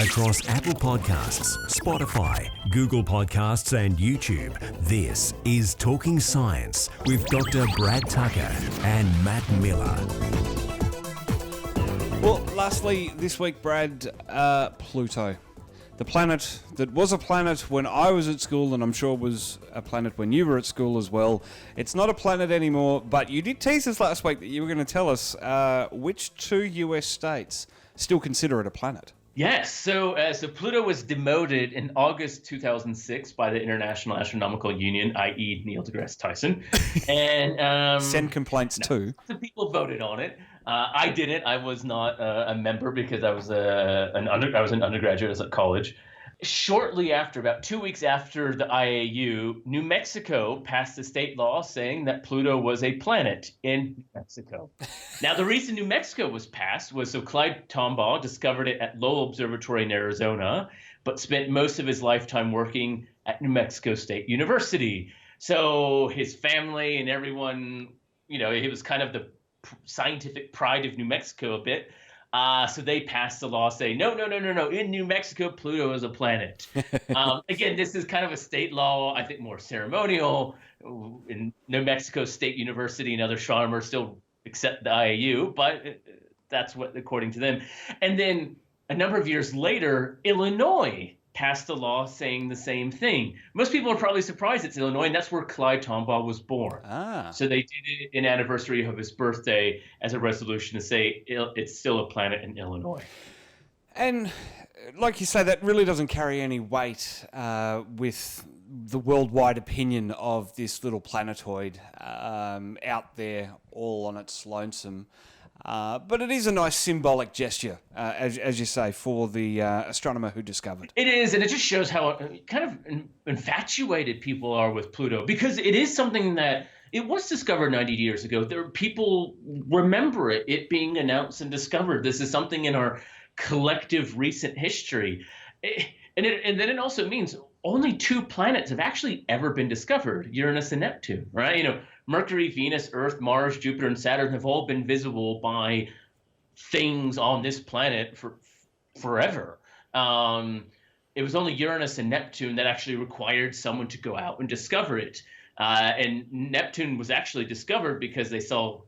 Across Apple Podcasts, Spotify, Google Podcasts and YouTube, this is Talking Science with Dr. Brad Tucker and Matt Miller. Well, lastly, this week, Brad, Pluto. The planet that was a planet when I was at school, and I'm sure was a planet when you were at school as well. It's not a planet anymore, but you did tease us last week that you were going to tell us which two US states still consider it a planet. Yes, so Pluto was demoted in August 2006 by the International Astronomical Union, i.e. Neil deGrasse Tyson. And send complaints too. Some people voted on it. I didn't. I was not a member because I was an undergraduate at college. Shortly after, about 2 weeks after the IAU, New Mexico passed a state law saying that Pluto was a planet in New Mexico. Now, the reason New Mexico was passed was so Clyde Tombaugh discovered it at Lowell Observatory in Arizona, but spent most of his lifetime working at New Mexico State University. So his family and everyone, he was kind of the scientific pride of New Mexico a bit. So they passed a law saying, no. In New Mexico, Pluto is a planet. Again, this is kind of a state law, I think more ceremonial. In New Mexico State University and other astronomers still accept the IAU, but that's what, according to them. And then a number of years later, Illinois passed a law saying the same thing. Most people are probably surprised it's Illinois, and that's where Clyde Tombaugh was born. So they did it in anniversary of his birthday as a resolution to say it's still a planet in Illinois. And like you say, that really doesn't carry any weight with the worldwide opinion of this little planetoid out there all on its lonesome. But it is a nice symbolic gesture, as you say, for the astronomer who discovered. It is, and it just shows how kind of infatuated people are with Pluto, because it is something that it was discovered 90 years ago. People remember it being announced and discovered. This is something in our collective recent history. And then it also means only two planets have actually ever been discovered, Uranus and Neptune, right? Mercury, Venus, Earth, Mars, Jupiter, and Saturn have all been visible by things on this planet for forever. It was only Uranus and Neptune that actually required someone to go out and discover it. And Neptune was actually discovered because they saw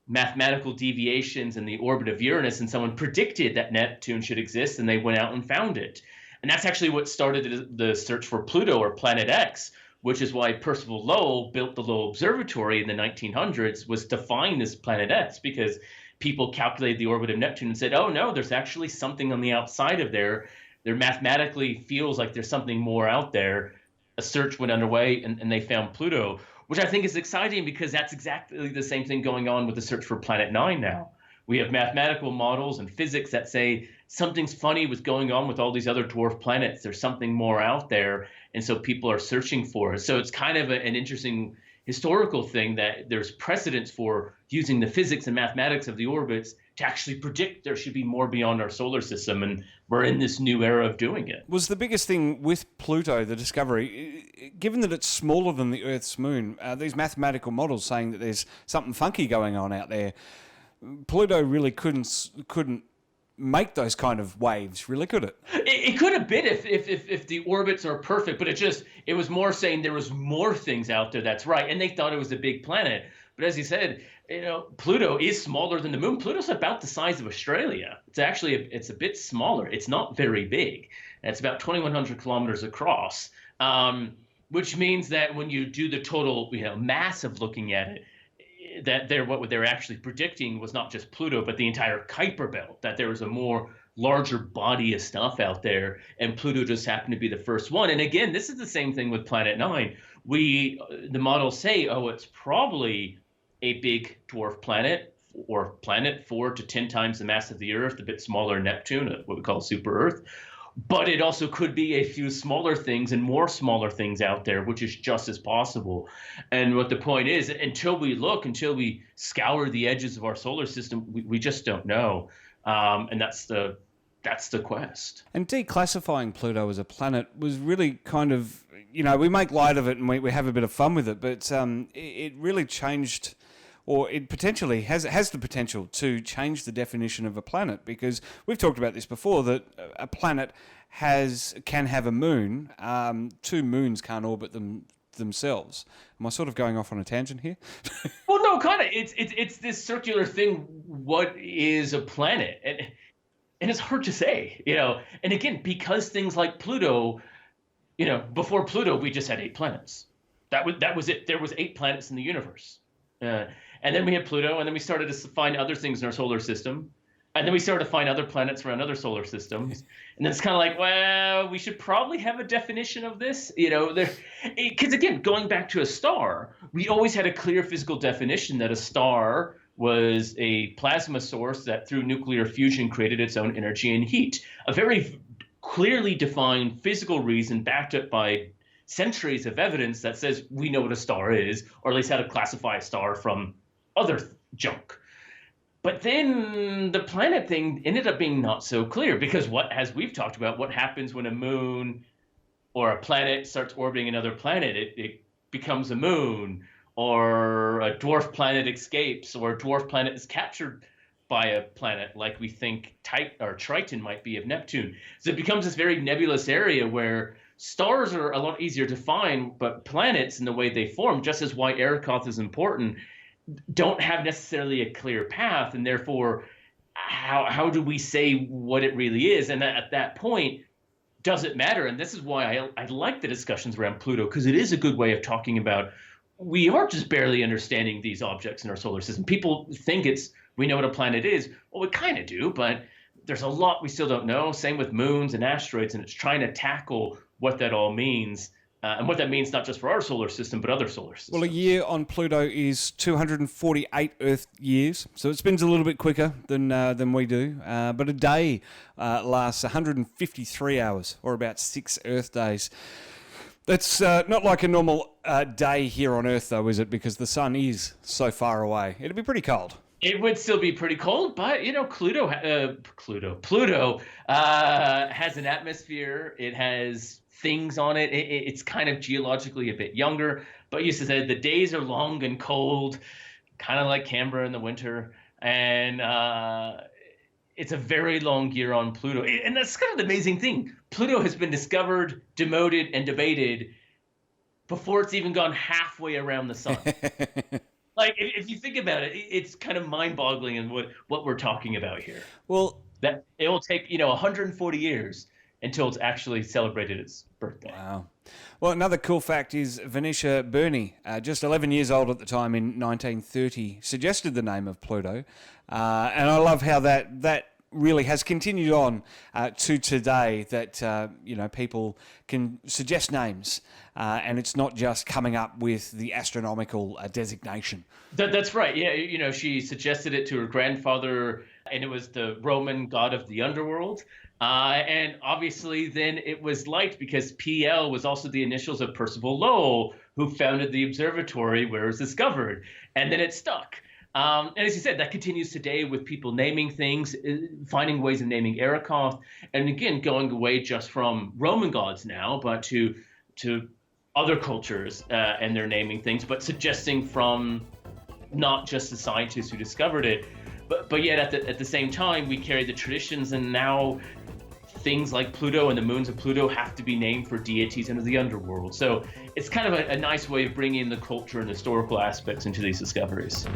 mathematical deviations in the orbit of Uranus, and someone predicted that Neptune should exist, and they went out and found it. And that's actually what started the search for Pluto, or Planet X, which is why Percival Lowell built the Lowell Observatory in the 1900s, was to find this Planet X, because people calculated the orbit of Neptune and said, oh, no, there's actually something on the outside of there. There mathematically feels like there's something more out there. A search went underway, and they found Pluto, which I think is exciting because that's exactly the same thing going on with the search for Planet 9 now. We have mathematical models and physics that say something's funny was going on with all these other dwarf planets. There's something more out there, and so people are searching for it. So it's kind of an interesting historical thing that there's precedence for using the physics and mathematics of the orbits to actually predict there should be more beyond our solar system, and we're in this new era of doing it. Was the biggest thing with Pluto, the discovery, given that it's smaller than the Earth's moon, these mathematical models saying that there's something funky going on out there, Pluto really couldn't make those kind of waves, really, could it? It could have been if the orbits are perfect, but it was more saying there was more things out there. That's right, and they thought it was a big planet. But as you said, Pluto is smaller than the moon. Pluto's about the size of Australia. It's a bit smaller. It's not very big. It's about 2,100 kilometers across, which means that when you do the total mass of looking at it, that what they're actually predicting was not just Pluto, but the entire Kuiper belt, that there was a more larger body of stuff out there, and Pluto just happened to be the first one. And again, this is the same thing with Planet 9. The models say, it's probably a big dwarf planet, or planet 4 to 10 times the mass of the Earth, a bit smaller Neptune, what we call super Earth. But it also could be a few smaller things and more smaller things out there, which is just as possible. And what the point is, until we scour the edges of our solar system, we just don't know. And that's the quest. And declassifying Pluto as a planet was really kind of, we make light of it and we have a bit of fun with it, but it really changed or it potentially has the potential to change the definition of a planet, because we've talked about this before, that a planet can have a moon. Two moons can't orbit themselves. Am I sort of going off on a tangent here? Well, no, kind of. It's this circular thing. What is a planet? And it's hard to say, And again, because things like Pluto, before Pluto, we just had 8 planets. That was it. There was 8 planets in the universe. And then we had Pluto, and then we started to find other things in our solar system. And then we started to find other planets around other solar systems. And then it's kind of like, well, we should probably have a definition of this, because again, going back to a star, we always had a clear physical definition that a star was a plasma source that through nuclear fusion created its own energy and heat. A very clearly defined physical reason backed up by centuries of evidence that says we know what a star is, or at least how to classify a star from other junk. But then the planet thing ended up being not so clear, because as we've talked about, what happens when a moon or a planet starts orbiting another planet? It becomes a moon, or a dwarf planet escapes, or a dwarf planet is captured by a planet like we think Triton might be of Neptune. So it becomes this very nebulous area where stars are a lot easier to find, but planets and the way they form, just as why Arakoth is important, don't have necessarily a clear path, and therefore how do we say what it really is? And at that point, does it matter? And this is why I like the discussions around Pluto, because it is a good way of talking about we are just barely understanding these objects in our solar system. People think we know what a planet is. Well, we kind of do, but there's a lot we still don't know. Same with moons and asteroids, and it's trying to tackle what that all means. And what that means not just for our solar system, but other solar systems. Well, a year on Pluto is 248 Earth years, so it spins a little bit quicker than we do. But a day lasts 153 hours, or about 6 Earth days. That's not like a normal day here on Earth, though, is it? Because the sun is so far away. It'd be pretty cold. It would still be pretty cold, but Pluto has an atmosphere. It has things on it. It's kind of geologically a bit younger, but you said the days are long and cold, kind of like Canberra in the winter, and it's a very long year on Pluto. And that's kind of the amazing thing. Pluto has been discovered, demoted, and debated before it's even gone halfway around the sun. Like, if you think about it, it's kind of mind-boggling in what we're talking about here. Well, that it will take 140 years until it's actually celebrated its birthday. Wow. Well, another cool fact is Venetia Burney, just 11 years old at the time in 1930, suggested the name of Pluto. And I love how that really has continued on to today, that people can suggest names, and it's not just coming up with the astronomical designation. That's right. Yeah, she suggested it to her grandfather, and it was the Roman god of the underworld. And obviously then it was liked because PL was also the initials of Percival Lowell, who founded the observatory where it was discovered. And then it stuck. And as you said, that continues today with people naming things, finding ways of naming Arakoth. And again, going away just from Roman gods now, but to other cultures and their naming things, but suggesting from not just the scientists who discovered it, but yet at the same time, we carry the traditions, and now things like Pluto and the moons of Pluto have to be named for deities under the underworld. So it's kind of a nice way of bringing in the culture and historical aspects into these discoveries.